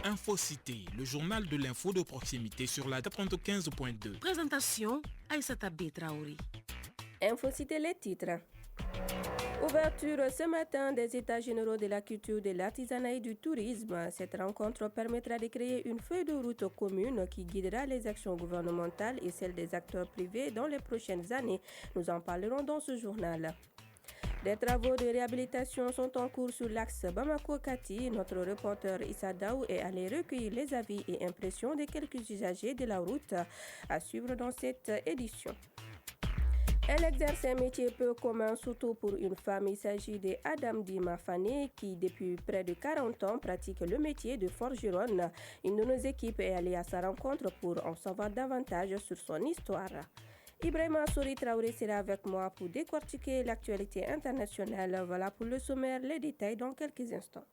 Infocité, le journal de l'info de proximité sur la 95.2. Présentation, Aïssata B. Traoré. Infocité, les titres. Ouverture ce matin des États généraux de la culture, de l'artisanat et du tourisme. Cette rencontre permettra de créer une feuille de route commune qui guidera les actions gouvernementales et celles des acteurs privés dans les prochaines années. Nous en parlerons dans ce journal. Des travaux de réhabilitation sont en cours sur l'axe Bamako-Kati. Notre reporter Issa Daou est allé recueillir les avis et impressions de quelques usagers de la route à suivre dans cette édition. Elle exerce un métier peu commun, surtout pour une femme. Il s'agit d'Adam Dimafane qui, depuis près de 40 ans, pratique le métier de forgeronne. Une de nos équipes est allée à sa rencontre pour en savoir davantage sur son histoire. Ibrahima Souri Traoré sera avec moi pour décortiquer l'actualité internationale. Voilà pour le sommaire, les détails dans quelques instants.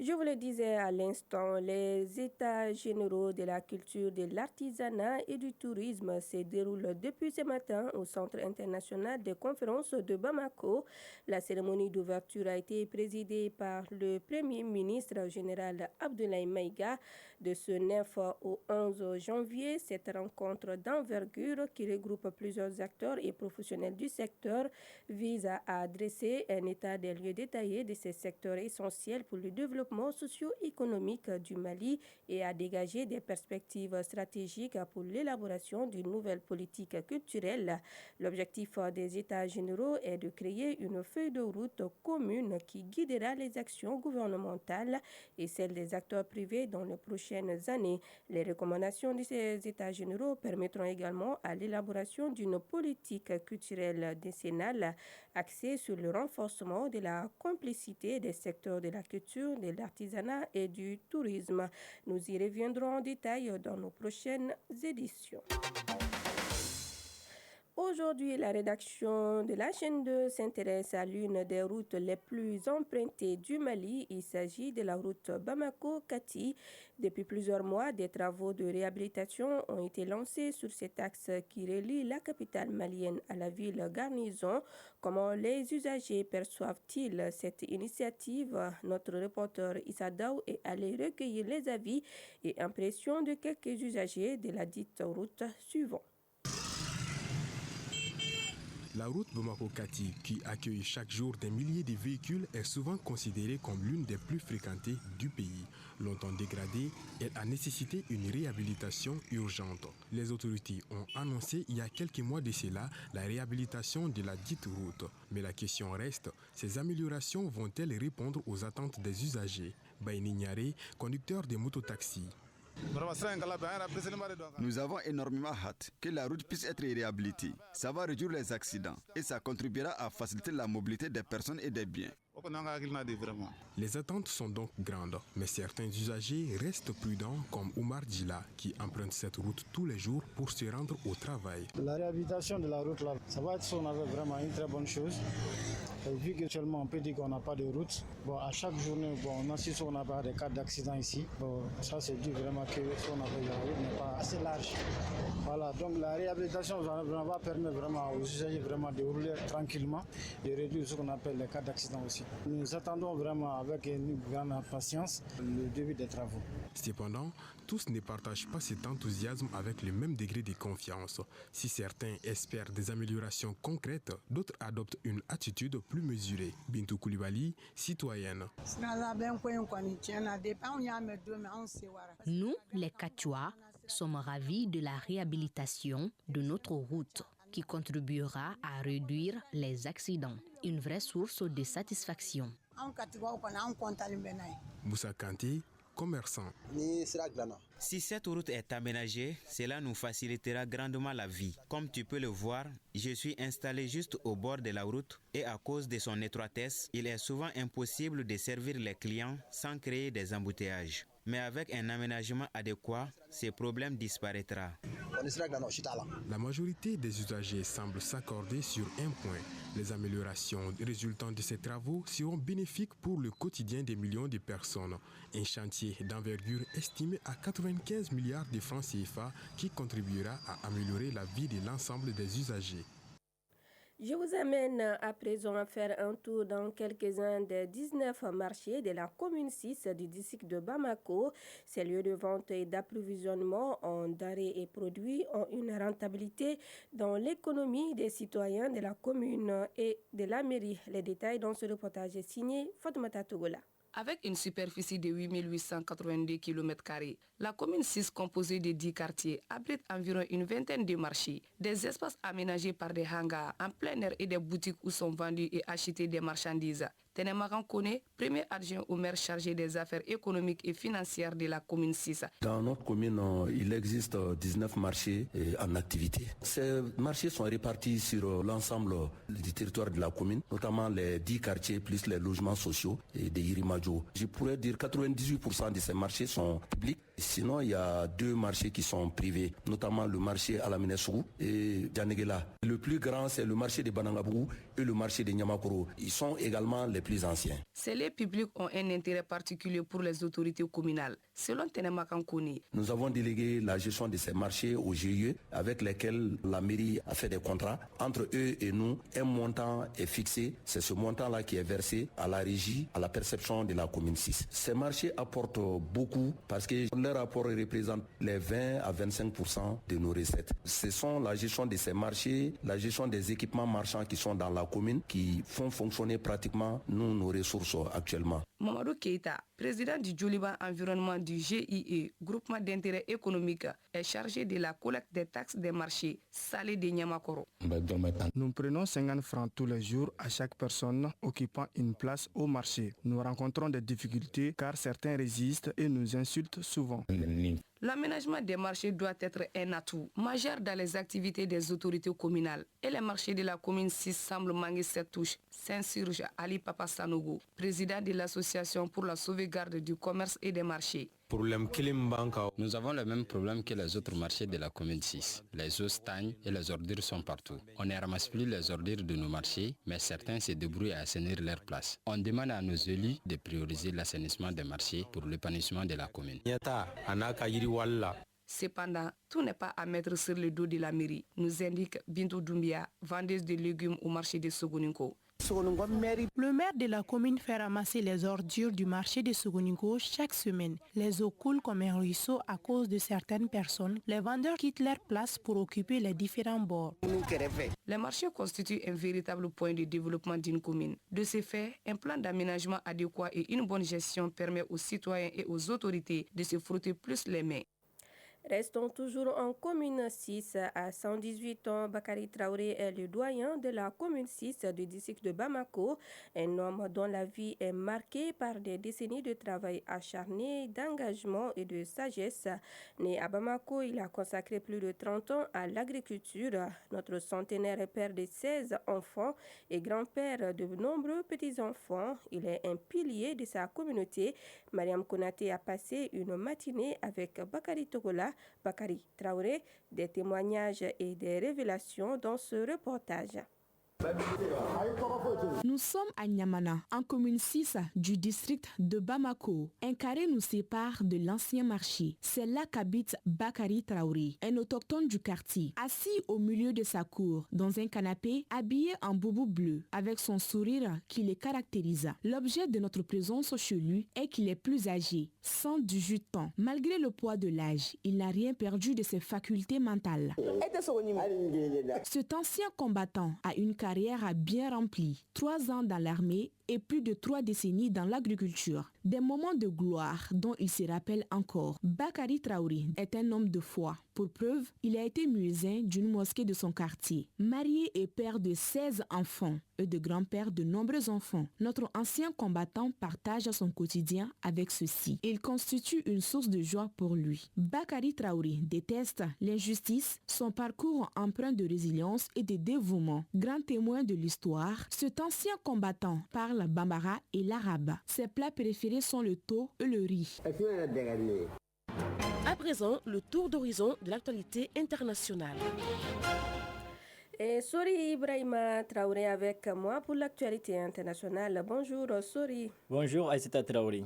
Je vous le disais à l'instant, les États généraux de la culture, de l'artisanat et du tourisme se déroulent depuis ce matin au Centre international de conférences de Bamako. La cérémonie d'ouverture a été présidée par le Premier ministre général Abdoulaye Maïga. De ce 9 au 11 janvier, cette rencontre d'envergure qui regroupe plusieurs acteurs et professionnels du secteur vise à dresser un état des lieux détaillé de ces secteurs essentiels pour le développement socio-économique du Mali et à dégager des perspectives stratégiques pour l'élaboration d'une nouvelle politique culturelle. L'objectif des États généraux est de créer une feuille de route commune qui guidera les actions gouvernementales et celles des acteurs privés dans les prochaines années. Les recommandations de ces États généraux permettront également à l'élaboration d'une politique culturelle décennale axée sur le renforcement de la complicité des secteurs de la culture, de l'artisanat et du tourisme. Nous y reviendrons en détail dans nos prochaines éditions. Aujourd'hui, la rédaction de la chaîne 2 s'intéresse à l'une des routes les plus empruntées du Mali. Il s'agit de la route Bamako-Kati. Depuis plusieurs mois, des travaux de réhabilitation ont été lancés sur cet axe qui relie la capitale malienne à la ville garnison. Comment les usagers perçoivent-ils cette initiative? Notre reporter Issa Daou est allé recueillir les avis et impressions de quelques usagers de la dite route suivante. La route Bamako-Kati, qui accueille chaque jour des milliers de véhicules, est souvent considérée comme l'une des plus fréquentées du pays. Longtemps dégradée, elle a nécessité une réhabilitation urgente. Les autorités ont annoncé il y a quelques mois de cela la réhabilitation de la dite route. Mais la question reste, ces améliorations vont-elles répondre aux attentes des usagers? Baini Niare, conducteur de mototaxis. Nous avons énormément hâte que la route puisse être réhabilitée. Ça va réduire les accidents et ça contribuera à faciliter la mobilité des personnes et des biens. Les attentes sont donc grandes, mais certains usagers restent prudents comme Oumar Djila qui emprunte cette route tous les jours pour se rendre au travail. La réhabilitation de la route là, ça va être si on avait vraiment une très bonne chose. Et vu qu'actuellement on peut dire qu'on n'a pas de route, à chaque journée on assiste on n'a pas des cas d'accident ici. Ça c'est dû vraiment que si on avait la route n'est pas assez large. Voilà, donc la réhabilitation va permettre vraiment aux usagers vraiment de rouler tranquillement et réduire ce qu'on appelle les cas d'accident aussi. Nous attendons vraiment avec une grande impatience le début des travaux. Cependant, tous ne partagent pas cet enthousiasme avec le même degré de confiance. Si certains espèrent des améliorations concrètes, d'autres adoptent une attitude plus mesurée. Bintou Koulibaly, citoyenne. Nous, les Kachwa, sommes ravis de la réhabilitation de notre route qui contribuera à réduire les accidents. Une vraie source de satisfaction. Moussa Kanté, commerçant. Si cette route est aménagée, cela nous facilitera grandement la vie. Comme tu peux le voir, je suis installé juste au bord de la route et à cause de son étroitesse, il est souvent impossible de servir les clients sans créer des embouteillages. Mais avec un aménagement adéquat, ces problèmes disparaîtront. La majorité des usagers semblent s'accorder sur un point. Les améliorations résultant de ces travaux seront bénéfiques pour le quotidien des millions de personnes. Un chantier d'envergure estimé à 95 milliards de francs CFA qui contribuera à améliorer la vie de l'ensemble des usagers. Je vous amène à présent à faire un tour dans quelques-uns des 19 marchés de la commune 6 du district de Bamako. Ces lieux de vente et d'approvisionnement en denrées et produits ont une rentabilité dans l'économie des citoyens de la commune et de la mairie. Les détails dans ce reportage est signé Fatoumata Togola. Avec une superficie de 8882 km², la commune 6, composée de 10 quartiers, abrite environ une vingtaine de marchés, des espaces aménagés par des hangars en plein air et des boutiques où sont vendues et achetées des marchandises. Ténémaran Kone, premier adjoint au maire chargé des affaires économiques et financières de la commune 6. Dans notre commune, il existe 19 marchés en activité. Ces marchés sont répartis sur l'ensemble du territoire de la commune, notamment les 10 quartiers plus les logements sociaux et des Irimajo. Je pourrais dire que 98% de ces marchés sont publics. Sinon, il y a 2 marchés qui sont privés, notamment le marché à la Minesou et Djanegela. Le plus grand, c'est le marché de Banangabou et le marché de Nyamakoro. Ils sont également les plus anciens. Ces lieux publics ont un intérêt particulier pour les autorités communales. Selon Ténémakan Kone, nous avons délégué la gestion de ces marchés aux GIE avec lesquels la mairie a fait des contrats. Entre eux et nous, un montant est fixé. C'est ce montant-là qui est versé à la régie, à la perception de la commune 6. Ces marchés apportent beaucoup parce que leur apport représente les 20 à 25% de nos recettes. Ce sont la gestion de ces marchés, la gestion des équipements marchands qui sont dans la commune qui font fonctionner pratiquement nos ressources actuellement. Mamadou Keita, président du Djoliban Environnement du GIE, groupement d'intérêt économique, est chargé de la collecte des taxes des marchés salés de Nyamakoro. Nous prenons 50 francs tous les jours à chaque personne occupant une place au marché. Nous rencontrons des difficultés car certains résistent et nous insultent souvent. L'aménagement des marchés doit être un atout majeur dans les activités des autorités communales. Et les marchés de la commune 6 semblent manquer cette touche. S'insurge Ali Papa Sanogo, président de l'association pour la sauvegarde du commerce et des marchés. Nous avons le même problème que les autres marchés de la commune 6. Les eaux stagnent et les ordures sont partout. On ne ramasse plus les ordures de nos marchés, mais certains se débrouillent à assainir leur place. On demande à nos élus de prioriser l'assainissement des marchés pour l'épanouissement de la commune. Cependant, tout n'est pas à mettre sur le dos de la mairie, nous indique Bintou Doumbia, vendeuse de légumes au marché de Sogoninko. Le maire de la commune fait ramasser les ordures du marché de Sogoninko chaque semaine. Les eaux coulent comme un ruisseau à cause de certaines personnes. Les vendeurs quittent leur place pour occuper les différents bords. Les marchés constituent un véritable point de développement d'une commune. De ce fait, un plan d'aménagement adéquat et une bonne gestion permet aux citoyens et aux autorités de se frotter plus les mains. Restons toujours en commune 6. À 118 ans, Bakary Traoré est le doyen de la commune 6 du district de Bamako, un homme dont la vie est marquée par des décennies de travail acharné, d'engagement et de sagesse. Né à Bamako, il a consacré plus de 30 ans à l'agriculture. Notre centenaire est père de 16 enfants et grand-père de nombreux petits-enfants. Il est un pilier de sa communauté. Mariam Konaté a passé une matinée avec Bakary Togola, Bakary Traoré, des témoignages et des révélations dans ce reportage. Nous sommes à Nyamana, en commune 6 du district de Bamako. Un carré nous sépare de l'ancien marché. C'est là qu'habite Bakary Traoré, un autochtone du quartier, assis au milieu de sa cour, dans un canapé, habillé en boubou bleu, avec son sourire qui le caractérise. L'objet de notre présence chez lui est qu'il est plus âgé, 118 ans. Malgré le poids de l'âge, il n'a rien perdu de ses facultés mentales. Cet ancien combattant a une carrière bien remplie, 3 ans dans l'armée et plus de 3 décennies dans l'agriculture. Des moments de gloire dont il se rappelle encore. Bakary Traoré est un homme de foi. Pour preuve, il a été muezzin d'une mosquée de son quartier. Marié et père de 16 enfants et de grand-père de nombreux enfants, notre ancien combattant partage son quotidien avec ceux-ci. Il constitue une source de joie pour lui. Bakary Traoré déteste l'injustice, son parcours empreint de résilience et de dévouement. Grand témoin de l'histoire, cet ancien combattant parle bambara et l'arabe. Ses plats préférés sont le thon et le riz. À présent, le tour d'horizon de l'actualité internationale. Et Sori Ibrahima Traoré avec moi pour l'actualité internationale. Bonjour Sori. Bonjour Aïssata Traoré.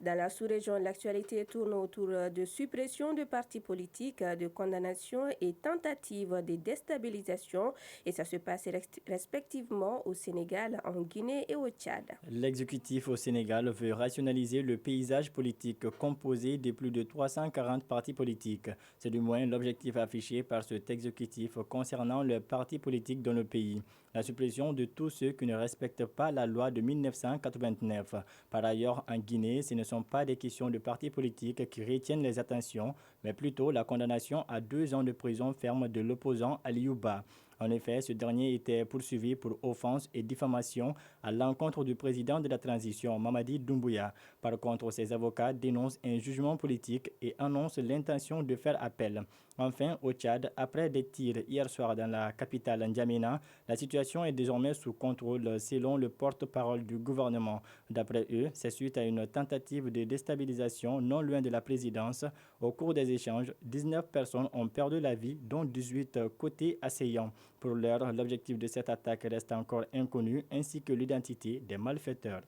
Dans la sous-région, l'actualité tourne autour de suppression de partis politiques, de condamnation et tentatives de déstabilisation. Et ça se passe respectivement au Sénégal, en Guinée et au Tchad. L'exécutif au Sénégal veut rationaliser le paysage politique composé de plus de 340 partis politiques. C'est du moins l'objectif affiché par cet exécutif concernant le parti politique dans le pays. La suppression de tous ceux qui ne respectent pas la loi de 1989. Par ailleurs, en Guinée, ce ne sont pas des questions de partis politiques qui retiennent les attentions, mais plutôt la condamnation à 2 ans de prison ferme de l'opposant Aliou Ba. En effet, ce dernier était poursuivi pour offense et diffamation à l'encontre du président de la transition, Mamadi Doumbouya. Par contre, ses avocats dénoncent un jugement politique et annoncent l'intention de faire appel. Enfin, au Tchad, après des tirs hier soir dans la capitale N'Djamena, la situation est désormais sous contrôle selon le porte-parole du gouvernement. D'après eux, c'est suite à une tentative de déstabilisation non loin de la présidence. Au cours des échanges, 19 personnes ont perdu la vie, dont 18 côté assaillants. Pour l'heure, l'objectif de cette attaque reste encore inconnu, ainsi que l'identité des malfaiteurs.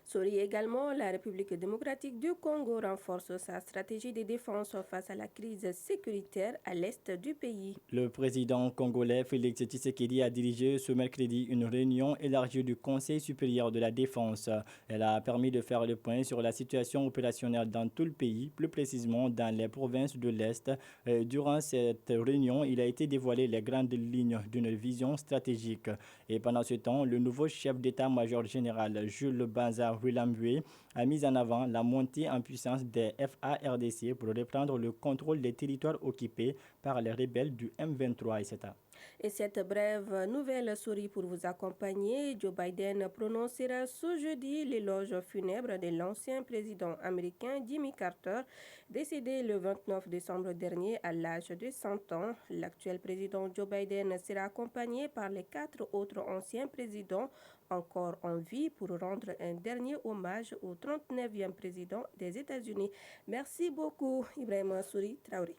Sori également, la République démocratique du Congo renforce sa stratégie de défense face à la crise sécuritaire à l'est du pays. Le président congolais Félix Tshisekedi a dirigé ce mercredi une réunion élargie du Conseil supérieur de la défense. Elle a permis de faire le point sur la situation opérationnelle dans tout le pays, plus précisément dans les provinces de l'Est. Durant cette réunion, il a été dévoilé les grandes lignes d'une vision stratégique. Et pendant ce temps, le nouveau chef d'état-major général, Jules Banza Wilambwe, a mis en avant la montée en puissance des FARDC pour reprendre le contrôle des territoires occupés par les rebelles du M23, etc. Et cette brève nouvelle souris pour vous accompagner, Joe Biden prononcera ce jeudi l'éloge funèbre de l'ancien président américain Jimmy Carter, décédé le 29 décembre dernier à l'âge de 100 ans. L'actuel président Joe Biden sera accompagné par les 4 autres anciens présidents encore en vie pour rendre un dernier hommage au 39e président des États-Unis. Merci beaucoup, Ibrahima Souri Traoré.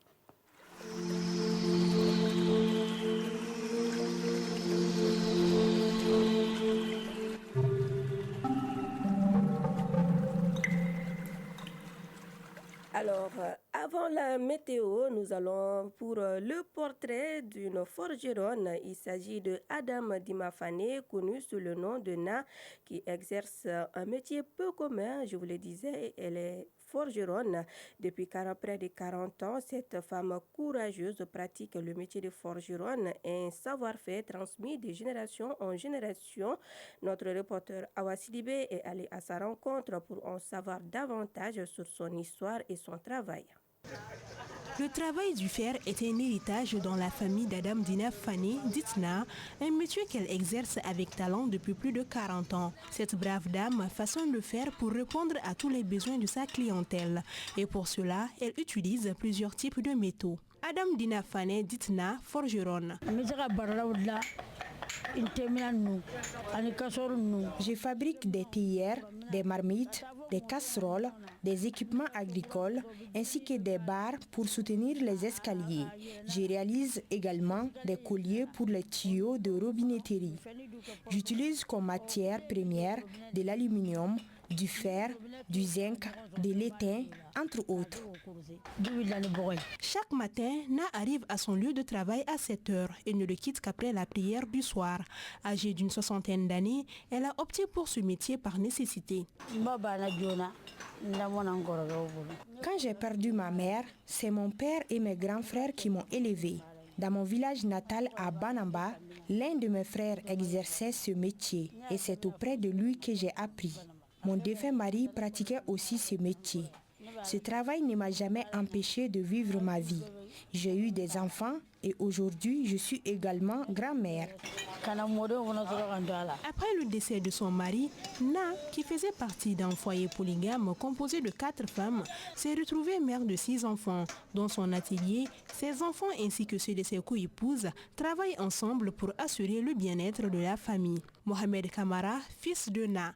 Alors, avant la météo, nous allons pour le portrait d'une forgeronne. Il s'agit de Adam Dimafane, connu sous le nom de Na, qui exerce un métier peu commun. Je vous le disais, elle est forgeronne. Depuis près de 40 ans, cette femme courageuse pratique le métier de forgeronne, un savoir-faire transmis de génération en génération. Notre reporter Awa Sidibé est allé à sa rencontre pour en savoir davantage sur son histoire et son travail. Le travail du fer est un héritage dans la famille d'Adam Dina Fane, dite Na, un métier qu'elle exerce avec talent depuis plus de 40 ans. Cette brave dame façonne le fer pour répondre à tous les besoins de sa clientèle. Et pour cela, elle utilise plusieurs types de métaux. Adam Dina Fane, dite Na, forgeronne. Je fabrique des théières, des marmites, des casseroles, des équipements agricoles ainsi que des barres pour soutenir les escaliers. Je réalise également des colliers pour les tuyaux de robinetterie. J'utilise comme matière première de l'aluminium, du fer, du zinc, de l'étain, entre autres. Chaque matin, Na arrive à son lieu de travail à 7 heures et ne le quitte qu'après la prière du soir. Âgée d'une 60aine d'années, elle a opté pour ce métier par nécessité. Quand j'ai perdu ma mère, c'est mon père et mes grands frères qui m'ont élevée. Dans mon village natal à Banamba, l'un de mes frères exerçait ce métier et c'est auprès de lui que j'ai appris. Mon défunt mari pratiquait aussi ce métier. Ce travail ne m'a jamais empêché de vivre ma vie. J'ai eu des enfants et aujourd'hui je suis également grand-mère. Après le décès de son mari, Na, qui faisait partie d'un foyer polygame composé de 4 femmes, s'est retrouvée mère de 6 enfants. Dans son atelier, ses enfants ainsi que ceux de ses co-épouses travaillent ensemble pour assurer le bien-être de la famille. Mohamed Kamara, fils de Na.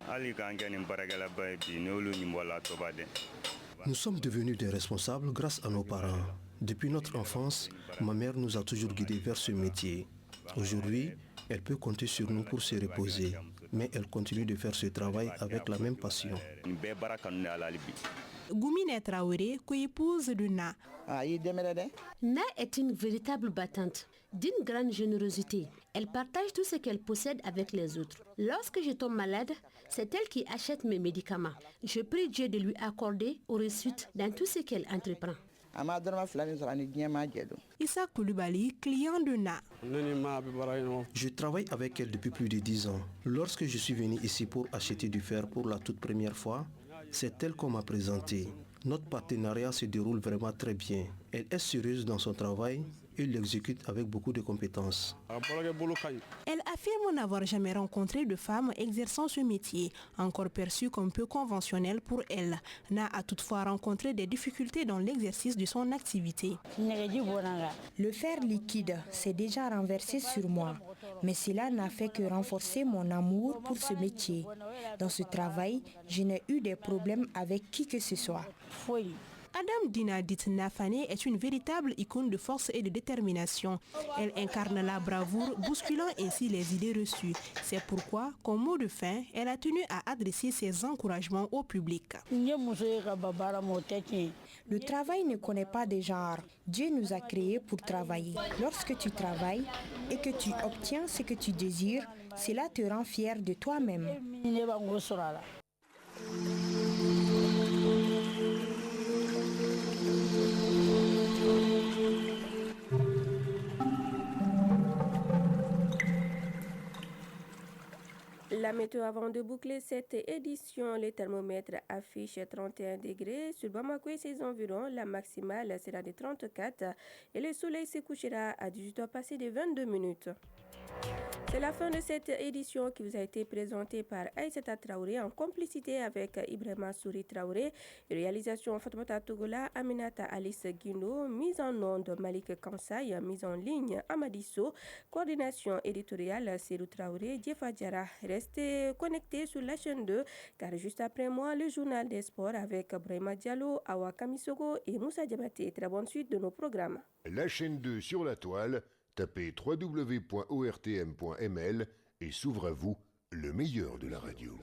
Nous sommes devenus des responsables grâce à nos parents. Depuis notre enfance, ma mère nous a toujours guidés vers ce métier. Aujourd'hui, elle peut compter sur nous pour se reposer, mais elle continue de faire ce travail avec la même passion. Goumine Traoré, co-épouse de Na. Na est une véritable battante, d'une grande générosité. Elle partage tout ce qu'elle possède avec les autres. Lorsque je tombe malade, c'est elle qui achète mes médicaments. Je prie Dieu de lui accorder au réussite dans tout ce qu'elle entreprend. Issa Koulibaly, client de Na. Je travaille avec elle depuis plus de 10 ans. Lorsque je suis venu ici pour acheter du fer pour la toute première fois, c'est elle qu'on m'a présenté. Notre partenariat se déroule vraiment très bien. Elle est sérieuse dans son travail et l'exécute avec beaucoup de compétences. Elle affirme n'avoir jamais rencontré de femme exerçant ce métier, encore perçu comme peu conventionnel pour elle. Na a toutefois rencontré des difficultés dans l'exercice de son activité. Le fer liquide s'est déjà renversé sur moi, mais cela n'a fait que renforcer mon amour pour ce métier. Dans ce travail, je n'ai eu des problèmes avec qui que ce soit. Adam Dinadit Nafane est une véritable icône de force et de détermination. Elle incarne la bravoure, bousculant ainsi les idées reçues. C'est pourquoi, comme mot de fin, elle a tenu à adresser ses encouragements au public. Le travail ne connaît pas de genre. Dieu nous a créés pour travailler. Lorsque tu travailles et que tu obtiens ce que tu désires, cela te rend fier de toi-même. La météo avant de boucler cette édition, les thermomètres affichent 31 degrés. Sur Bamako et ses environs, la maximale sera de 34 et le soleil se couchera à 18h passé de 22 minutes. C'est la fin de cette édition qui vous a été présentée par Aïssata Traoré en complicité avec Ibrahima Souri Traoré. Réalisation Fatoumata Togola, Aminata Alice Guino, mise en onde Malik Kansai, mise en ligne Amadisso, coordination éditoriale Serou Traoré, Djefa Diara. Restez connectés sur la chaîne 2 car juste après moi, le journal des sports avec Brahima Diallo, Awa Kamisogo et Moussa Diabaté. Très bonne suite de nos programmes. La chaîne 2 sur la toile. Tapez www.ortm.ml et s'ouvre à vous le meilleur de la radio.